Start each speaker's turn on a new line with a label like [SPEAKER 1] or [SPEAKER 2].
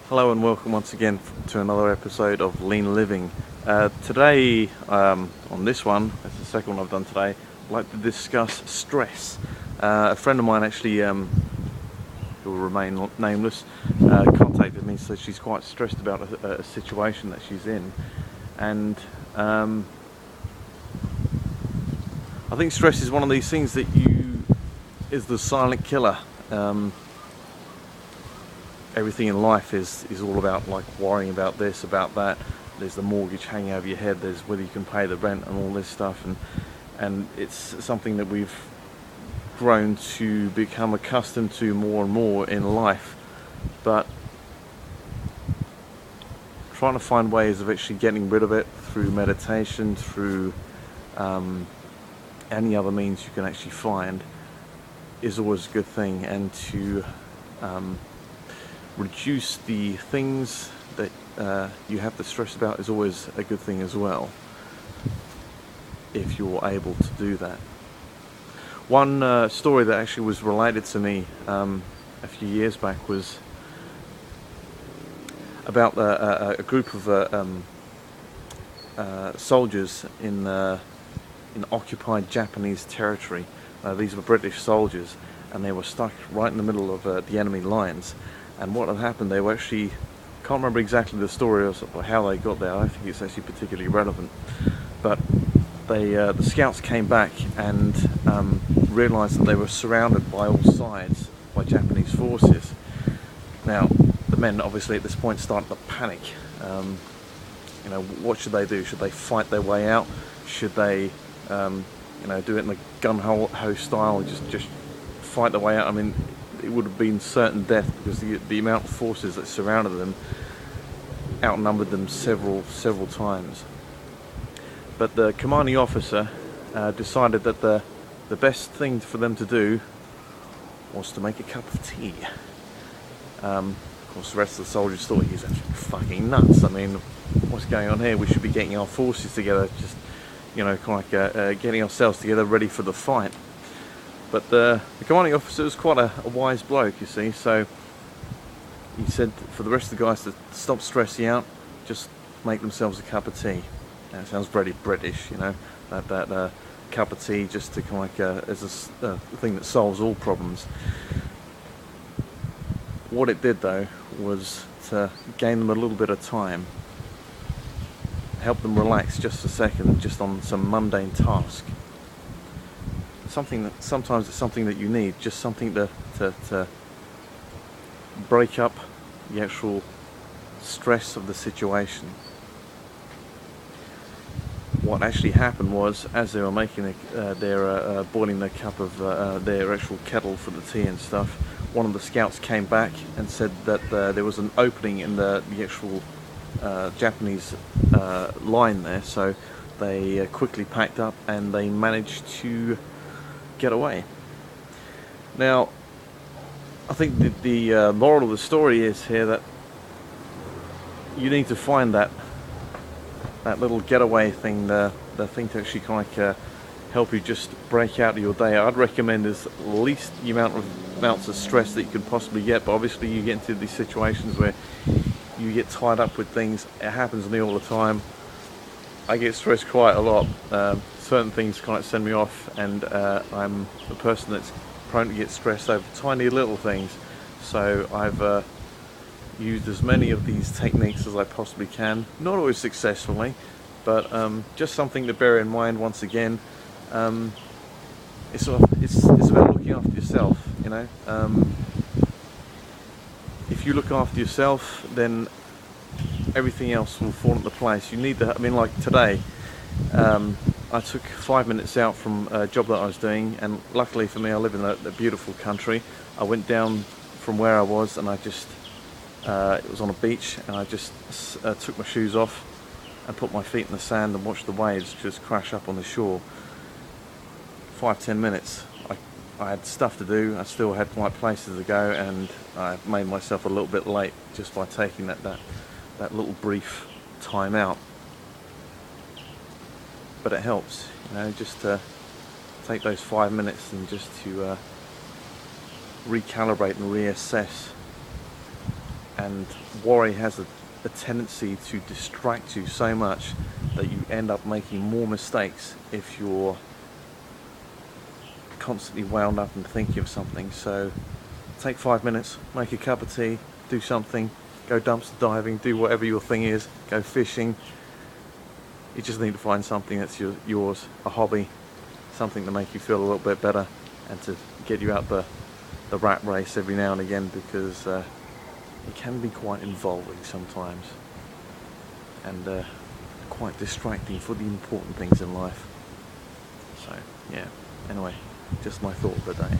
[SPEAKER 1] Hello and welcome once again to another episode of Lean Living. Today, on this one, it's the second one I've done today, I'd like to discuss stress. A friend of mine actually, who will remain nameless, contacted me, so she's quite stressed about a situation that she's in. And I think stress is one of these things that is the silent killer. Everything in life is all about like worrying about this, about that. There's the mortgage hanging over your head, there's whether you can pay the rent and all this stuff, and it's something that we've grown to become accustomed to more and more in life. But trying to find ways of actually getting rid of it through meditation, through any other means you can actually find, is always a good thing. And to reduce the things that you have to stress about is always a good thing as well, if you're able to do that. One story that actually was related to me a few years back was about a group of soldiers in occupied Japanese territory. These were British soldiers, and they were stuck right in the middle of the enemy lines. And what had happened, they were actually, can't remember exactly the story or how they got there. I don't think it's actually particularly relevant. But the scouts came back and realised that they were surrounded by all sides by Japanese forces. Now, the men obviously at this point started to panic. What should they do? Should they fight their way out? Should they, do it in the gun-ho style and just fight their way out? I mean, it would have been certain death, because the amount of forces that surrounded them outnumbered them several times. But the commanding officer decided that the best thing for them to do was to make a cup of tea. Of course, the rest of the soldiers thought he's actually fucking nuts. I mean, what's going on here? We should be getting our forces together, just kind of like getting ourselves together, ready for the fight. But the commanding officer was quite a wise bloke, you see, so he said for the rest of the guys to stop stressing out, just make themselves a cup of tea. Now, it sounds very British, that cup of tea, just to kind of like as a thing that solves all problems. What it did though was to gain them a little bit of time, help them relax just a second, just on some mundane task. Sometimes it's something that you need, just something to break up the actual stress of the situation. What actually happened was, as they were making boiling their cup of their actual kettle for the tea and stuff, one of the scouts came back and said that there was an opening in the actual Japanese line there, so they quickly packed up and they managed to get away. Now, I think the moral of the story is here that you need to find that little getaway thing, the thing to actually kind of help you just break out of your day. I'd recommend is least the amounts of stress that you can possibly get, but obviously you get into these situations where you get tied up with things. It happens to me all the time. I get stressed quite a lot. Certain things kind of send me off, and I'm a person that's prone to get stressed over tiny little things. So I've used as many of these techniques as I possibly can. Not always successfully, but just something to bear in mind. Once again, it's about looking after yourself. If you look after yourself, then everything else will fall into place. You need to. I mean, like today. I took 5 minutes out from a job that I was doing, and luckily for me I live in a beautiful country. I went down from where I was, and it was on a beach, and I just took my shoes off and put my feet in the sand and watched the waves just crash up on the shore. 5-10 minutes. I had stuff to do, I still had places to go, and I made myself a little bit late just by taking that little brief time out. But it helps, just to take those 5 minutes and just to recalibrate and reassess and worry has a tendency to distract you so much that you end up making more mistakes if you're constantly wound up and thinking of something. So take 5 minutes, make a cup of tea, do something, go dumpster diving, do whatever your thing is, go fishing. You just need to find something that's yours, a hobby, something to make you feel a little bit better and to get you out the rat race every now and again, because it can be quite involving sometimes and quite distracting for the important things in life. So yeah, anyway, just my thought of the day.